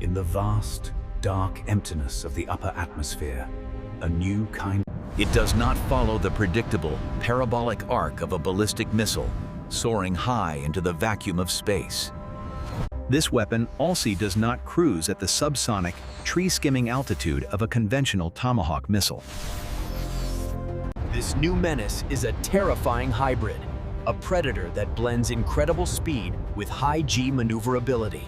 In the vast, dark emptiness of the upper atmosphere, a new kind. It does not follow the predictable, parabolic arc of a ballistic missile, soaring high into the vacuum of space. This weapon also does not cruise at the subsonic, tree-skimming altitude of a conventional Tomahawk missile. This new menace is a terrifying hybrid, a predator that blends incredible speed with high G maneuverability.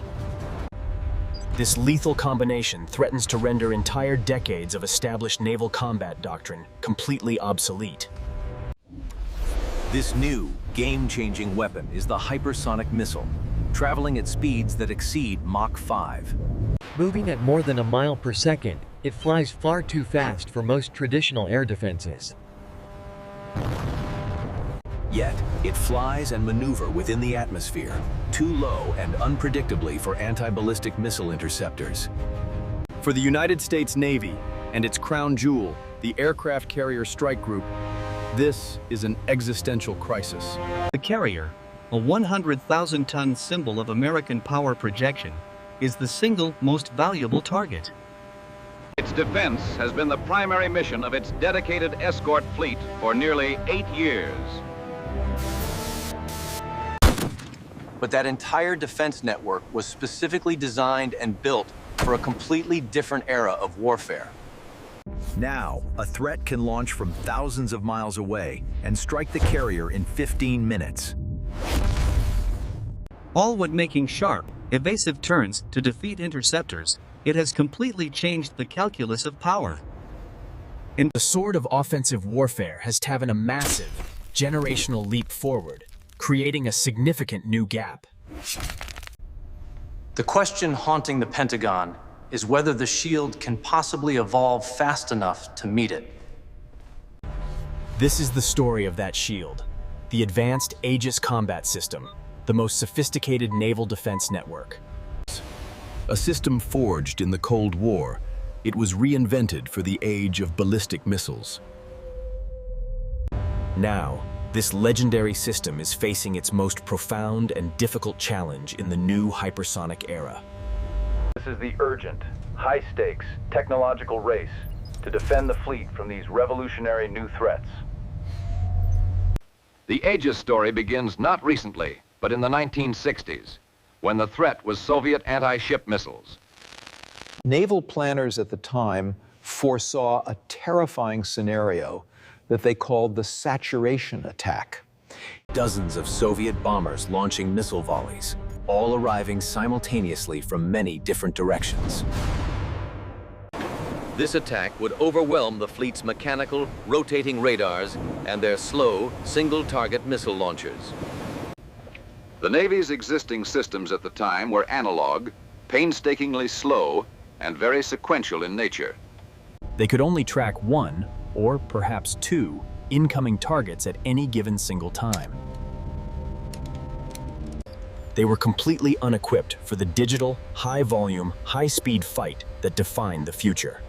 This lethal combination threatens to render entire decades of established naval combat doctrine completely obsolete. This new, game-changing weapon is the hypersonic missile, traveling at speeds that exceed Mach 5. Moving at more than a mile per second, it flies far too fast for most traditional air defenses. Yet, it flies and maneuvers within the atmosphere, too low and unpredictably for anti-ballistic missile interceptors. For the United States Navy and its crown jewel, the Aircraft Carrier Strike Group, this is an existential crisis. The carrier, a 100,000-ton symbol of American power projection, is the single most valuable target. Its defense has been the primary mission of its dedicated escort fleet for nearly 8 years. But that entire defense network was specifically designed and built for a completely different era of warfare. Now, a threat can launch from thousands of miles away and strike the carrier in 15 minutes. All when making sharp, evasive turns to defeat interceptors, it has completely changed the calculus of power. The sword of offensive warfare has taken a massive, generational leap forward, creating a significant new gap. The question haunting the Pentagon is whether the shield can possibly evolve fast enough to meet it. This is the story of that shield, the advanced Aegis Combat System, the most sophisticated naval defense network. A system forged in the Cold War, it was reinvented for the age of ballistic missiles. Now, this legendary system is facing its most profound and difficult challenge in the new hypersonic era. This is the urgent, high-stakes, technological race to defend the fleet from these revolutionary new threats. The Aegis story begins not recently, but in the 1960s, when the threat was Soviet anti-ship missiles. Naval planners at the time foresaw a terrifying scenario that they called the saturation attack. Dozens of Soviet bombers launching missile volleys, all arriving simultaneously from many different directions. This attack would overwhelm the fleet's mechanical, rotating radars and their slow, single-target missile launchers. The Navy's existing systems at the time were analog, painstakingly slow, and very sequential in nature. They could only track one, or perhaps two, incoming targets at any given single time. They were completely unequipped for the digital, high-volume, high-speed fight that defined the future.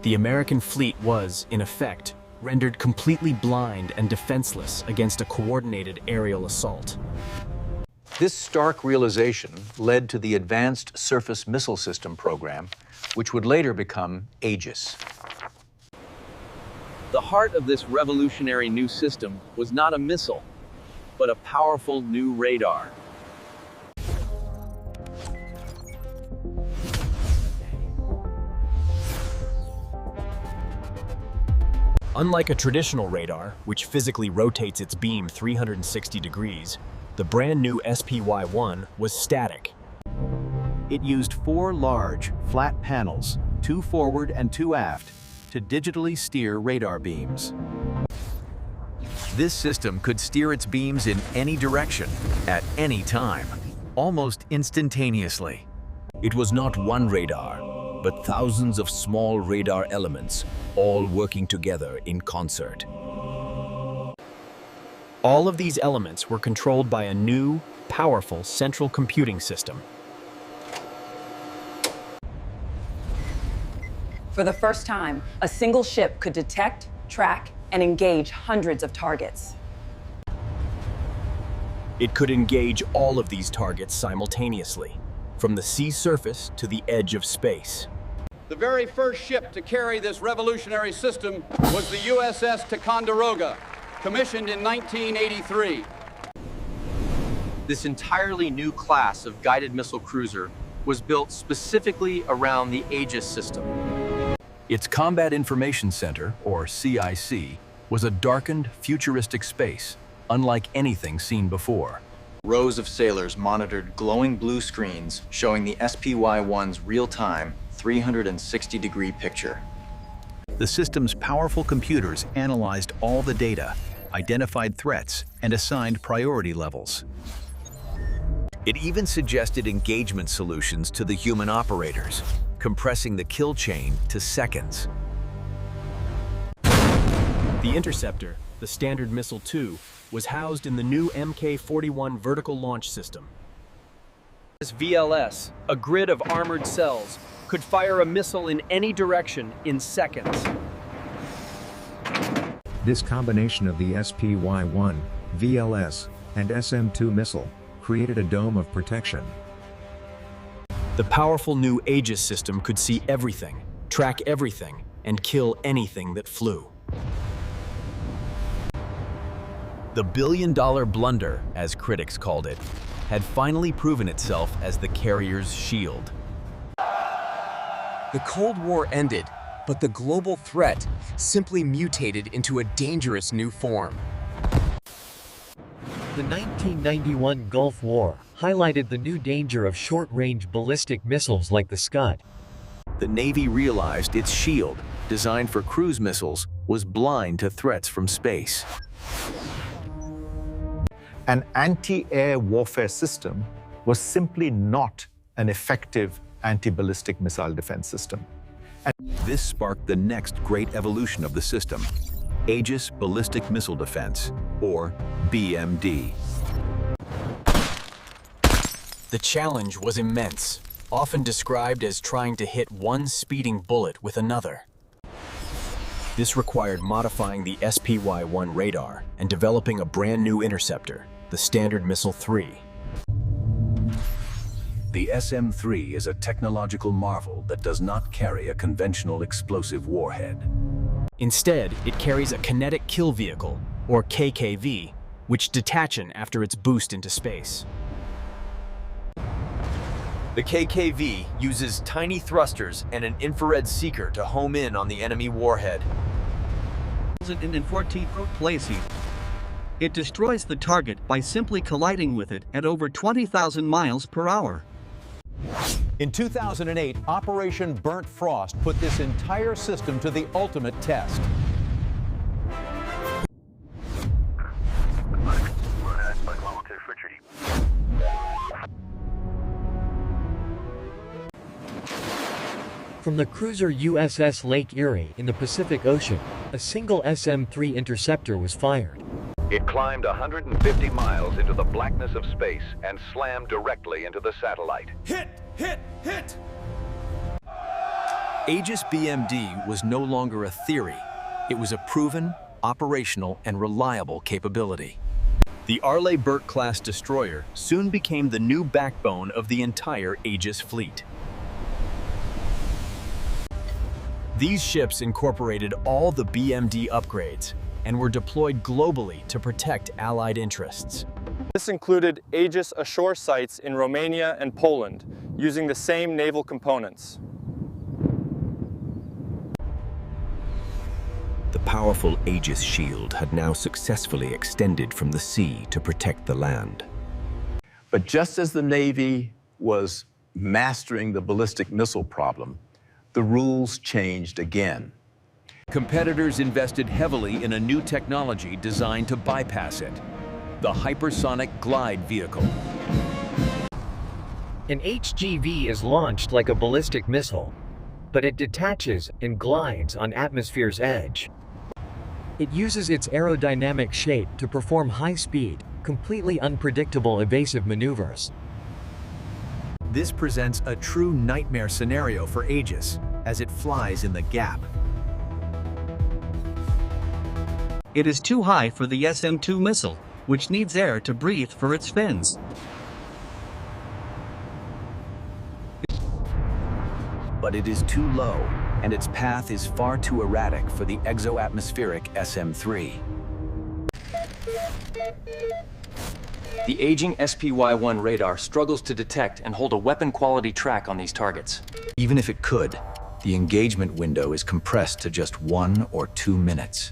The American fleet was, in effect, rendered completely blind and defenseless against a coordinated aerial assault. This stark realization led to the Advanced Surface Missile System program, which would later become Aegis. The heart of this revolutionary new system was not a missile, but a powerful new radar. Unlike a traditional radar, which physically rotates its beam 360 degrees, the brand new SPY-1 was static. It used 4 large, flat panels, 2 forward and 2 aft, to digitally steer radar beams. This system could steer its beams in any direction, at any time, almost instantaneously. It was not one radar, but thousands of small radar elements, all working together in concert. All of these elements were controlled by a new, powerful central computing system. For the first time, a single ship could detect, track, and engage hundreds of targets. It could engage all of these targets simultaneously, from the sea surface to the edge of space. The very first ship to carry this revolutionary system was the USS Ticonderoga, commissioned in 1983. This entirely new class of guided missile cruiser was built specifically around the Aegis system. Its Combat Information Center, or CIC, was a darkened, futuristic space, unlike anything seen before. Rows of sailors monitored glowing blue screens showing the SPY-1's real-time 360-degree picture. The system's powerful computers analyzed all the data, identified threats, and assigned priority levels. It even suggested engagement solutions to the human operators, compressing the kill chain to seconds. The interceptor, the Standard Missile-2, was housed in the new Mk-41 vertical launch system. This VLS, a grid of armored cells, could fire a missile in any direction in seconds. This combination of the SPY-1, VLS, and SM-2 missile created a dome of protection. The powerful new Aegis system could see everything, track everything, and kill anything that flew. The billion-dollar blunder, as critics called it, had finally proven itself as the carrier's shield. The Cold War ended, but the global threat simply mutated into a dangerous new form. The 1991 Gulf War highlighted the new danger of short-range ballistic missiles like the Scud. The Navy realized its shield, designed for cruise missiles, was blind to threats from space. An anti-air warfare system was simply not an effective anti-ballistic missile defense system. And this sparked the next great evolution of the system, Aegis Ballistic Missile Defense, or BMD. The challenge was immense, often described as trying to hit one speeding bullet with another. This required modifying the SPY-1 radar and developing a brand new interceptor, the Standard Missile-3. The SM-3 is a technological marvel that does not carry a conventional explosive warhead. Instead, it carries a kinetic kill vehicle, or KKV, which detaches after its boost into space. The KKV uses tiny thrusters and an infrared seeker to home in on the enemy warhead. In 14 places. It destroys the target by simply colliding with it at over 20,000 miles per hour. In 2008, Operation Burnt Frost put this entire system to the ultimate test. From the cruiser USS Lake Erie in the Pacific Ocean, a single SM-3 interceptor was fired. It climbed 150 miles into the blackness of space and slammed directly into the satellite. Hit! Hit! Hit! Aegis BMD was no longer a theory. It was a proven, operational, and reliable capability. The Arleigh-Burke-class destroyer soon became the new backbone of the entire Aegis fleet. These ships incorporated all the BMD upgrades and were deployed globally to protect Allied interests. This included Aegis ashore sites in Romania and Poland, using the same naval components. The powerful Aegis shield had now successfully extended from the sea to protect the land. But just as the Navy was mastering the ballistic missile problem, the rules changed again. Competitors invested heavily in a new technology designed to bypass it, the hypersonic glide vehicle. An HGV is launched like a ballistic missile, but it detaches and glides on atmosphere's edge. It uses its aerodynamic shape to perform high-speed, completely unpredictable evasive maneuvers. This presents a true nightmare scenario for Aegis as it flies in the gap. It is too high for the SM-2 missile, which needs air to breathe for its fins. but it is too low, and its path is far too erratic for the exo-atmospheric SM-3. The aging SPY-1 radar struggles to detect and hold a weapon-quality track on these targets. Even if it could, the engagement window is compressed to just 1 or 2 minutes.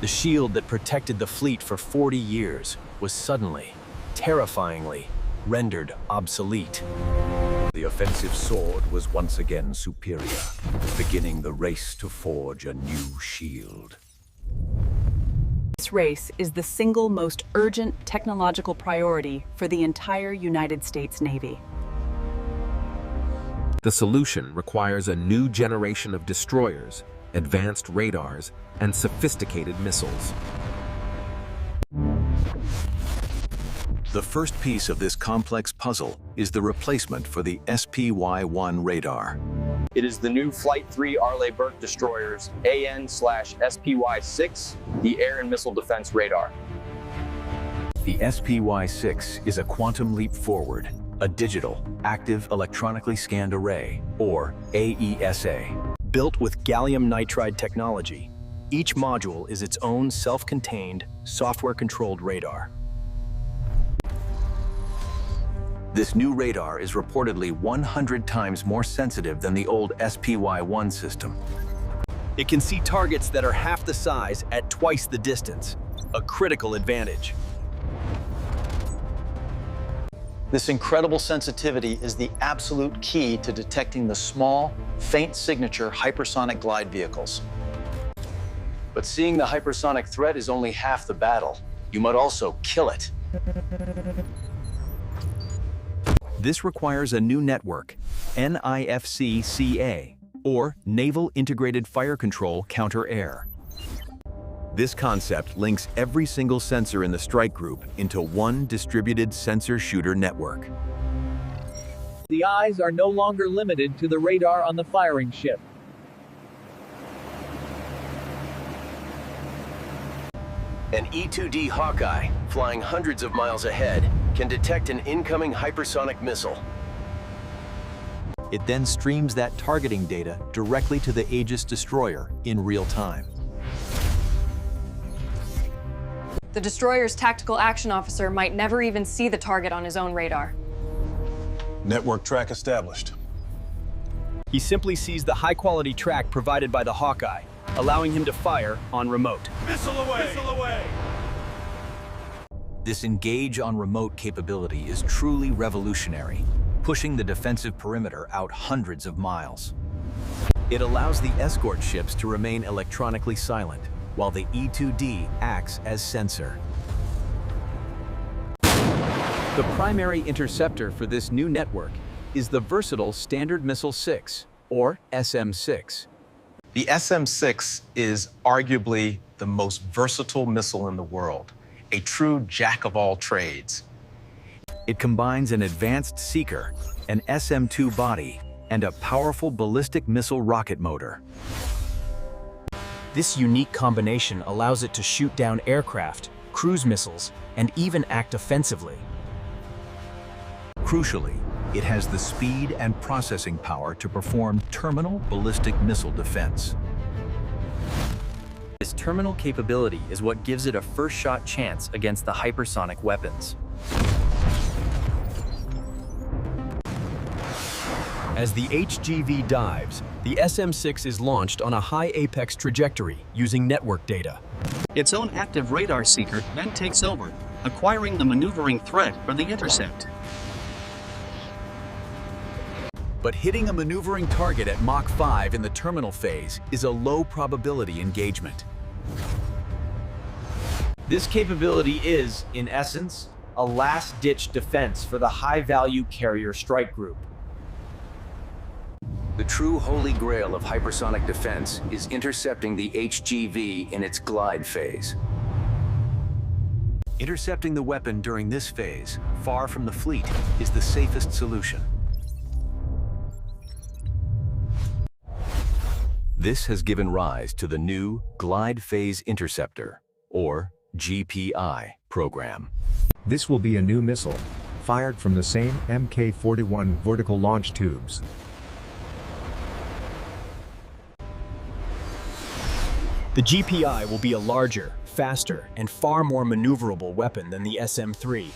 The shield that protected the fleet for 40 years was suddenly, terrifyingly, rendered obsolete. The offensive sword was once again superior, beginning the race to forge a new shield. This race is the single most urgent technological priority for the entire United States Navy. The solution requires a new generation of destroyers, advanced radars, and sophisticated missiles. The first piece of this complex puzzle is the replacement for the SPY-1 radar. It is the new Flight 3 Arleigh-Burke destroyers AN/SPY-6, the Air and Missile Defense radar. The SPY-6 is a quantum leap forward, a digital, active electronically scanned array, or AESA. Built with gallium nitride technology, each module is its own self-contained, software-controlled radar. This new radar is reportedly 100 times more sensitive than the old SPY-1 system. It can see targets that are half the size at twice the distance, a critical advantage. This incredible sensitivity is the absolute key to detecting the small, faint signature hypersonic glide vehicles. But seeing the hypersonic threat is only half the battle. You must also kill it. This requires a new network, NIFC-CA, or Naval Integrated Fire Control Counter-Air. This concept links every single sensor in the strike group into one distributed sensor shooter network. The eyes are no longer limited to the radar on the firing ship. An E-2D Hawkeye, flying hundreds of miles ahead, can detect an incoming hypersonic missile. It then streams that targeting data directly to the Aegis destroyer in real time. The destroyer's tactical action officer might never even see the target on his own radar. Network track established. He simply sees the high-quality track provided by the Hawkeye, allowing him to fire on remote. Missile away! Missile away! This engage on remote capability is truly revolutionary, pushing the defensive perimeter out hundreds of miles. It allows the escort ships to remain electronically silent, while the E-2D acts as sensor. The primary interceptor for this new network is the versatile Standard Missile 6, or SM-6. The SM-6 is arguably the most versatile missile in the world, a true jack of all trades. It combines an advanced seeker, an SM-2 body, and a powerful ballistic missile rocket motor. This unique combination allows it to shoot down aircraft, cruise missiles, and even act offensively. Crucially, it has the speed and processing power to perform terminal ballistic missile defense. This terminal capability is what gives it a first-shot chance against the hypersonic weapons. As the HGV dives, the SM-6 is launched on a high apex trajectory using network data. Its own active radar seeker then takes over, acquiring the maneuvering threat for the intercept. But hitting a maneuvering target at Mach 5 in the terminal phase is a low probability engagement. This capability is, in essence, a last-ditch defense for the high-value carrier strike group. The true holy grail of hypersonic defense is intercepting the HGV in its glide phase. Intercepting the weapon during this phase, far from the fleet, is the safest solution. This has given rise to the new Glide Phase Interceptor, or GPI, program. This will be a new missile, fired from the same Mk-41 vertical launch tubes. The GPI will be a larger, faster, and far more maneuverable weapon than the SM-3.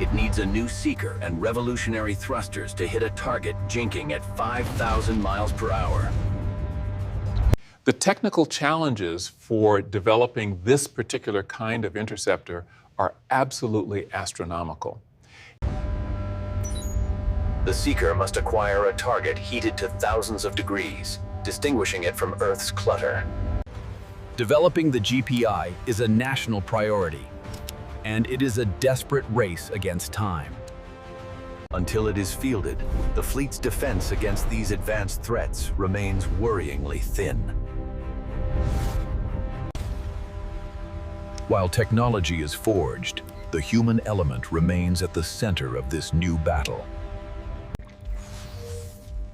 It needs a new seeker and revolutionary thrusters to hit a target jinking at 5,000 miles per hour. The technical challenges for developing this particular kind of interceptor are absolutely astronomical. The seeker must acquire a target heated to thousands of degrees, distinguishing it from Earth's clutter. Developing the GPI is a national priority, and it is a desperate race against time. Until it is fielded, the fleet's defense against these advanced threats remains worryingly thin. While technology is forged, the human element remains at the center of this new battle.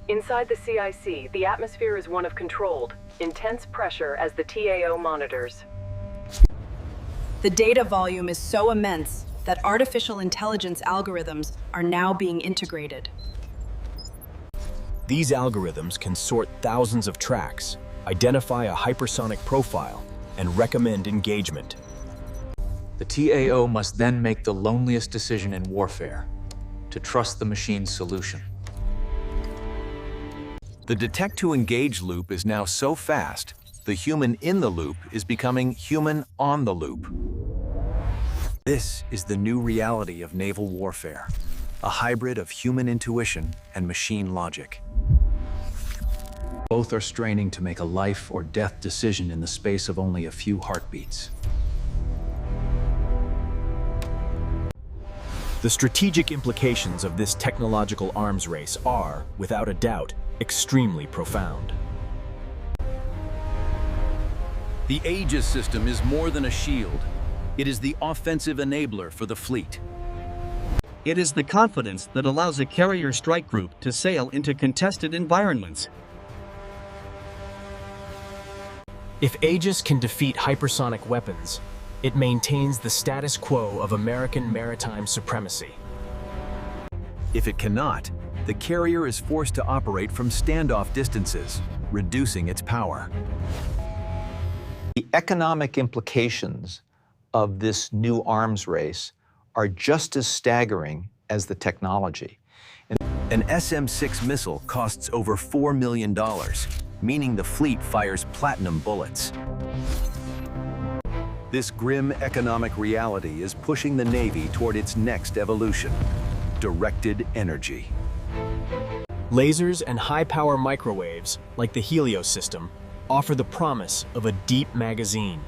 Inside the CIC, the atmosphere is one of controlled, intense pressure as the TAO monitors. The data volume is so immense that artificial intelligence algorithms are now being integrated. These algorithms can sort thousands of tracks, identify a hypersonic profile, and recommend engagement. The TAO must then make the loneliest decision in warfare, to trust the machine's solution. The detect-to-engage loop is now so fast, the human in the loop is becoming human on the loop. This is the new reality of naval warfare, a hybrid of human intuition and machine logic. Both are straining to make a life or death decision in the space of only a few heartbeats. The strategic implications of this technological arms race are, without a doubt, extremely profound. The Aegis system is more than a shield. It is the offensive enabler for the fleet. It is the confidence that allows a carrier strike group to sail into contested environments. If Aegis can defeat hypersonic weapons, it maintains the status quo of American maritime supremacy. If it cannot, the carrier is forced to operate from standoff distances, reducing its power. The economic implications of this new arms race are just as staggering as the technology. An SM-6 missile costs over $4 million, meaning the fleet fires platinum bullets. This grim economic reality is pushing the Navy toward its next evolution: directed energy. Lasers and high-power microwaves, like the Helios system, offer the promise of a deep magazine.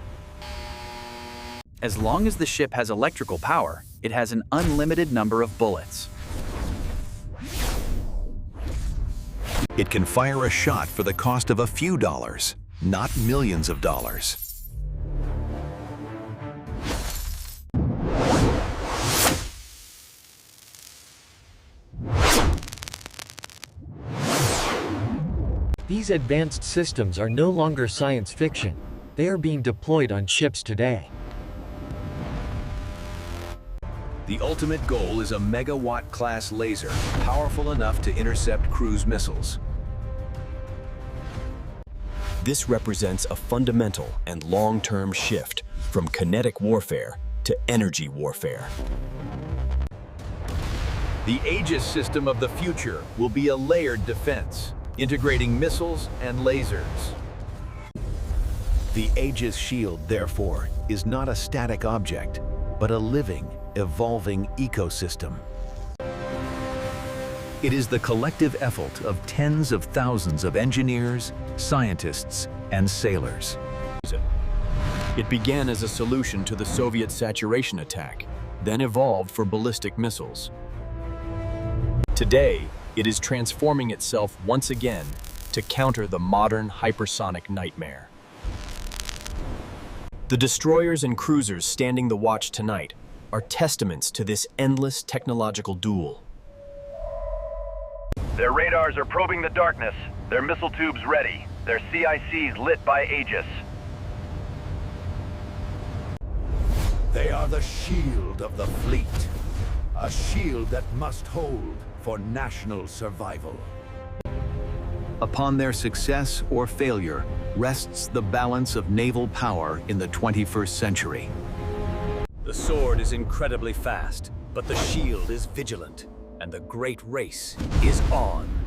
As long as the ship has electrical power, it has an unlimited number of bullets. It can fire a shot for the cost of a few dollars, not millions of dollars. These advanced systems are no longer science fiction. They are being deployed on ships today. The ultimate goal is a megawatt-class laser, powerful enough to intercept cruise missiles. This represents a fundamental and long-term shift from kinetic warfare to energy warfare. The Aegis system of the future will be a layered defense, integrating missiles and lasers. The Aegis shield, therefore, is not a static object, but a living, evolving ecosystem. It is the collective effort of tens of thousands of engineers, scientists, and sailors. It began as a solution to the Soviet saturation attack, then evolved for ballistic missiles. Today, it is transforming itself once again to counter the modern hypersonic nightmare. The destroyers and cruisers standing the watch tonight are testaments to this endless technological duel. Their radars are probing the darkness, their missile tubes ready, their CICs lit by Aegis. They are the shield of the fleet, A shield that must hold for national survival. Upon their success or failure rests the balance of naval power in the 21st century. The sword is incredibly fast, but the shield is vigilant, and the great race is on.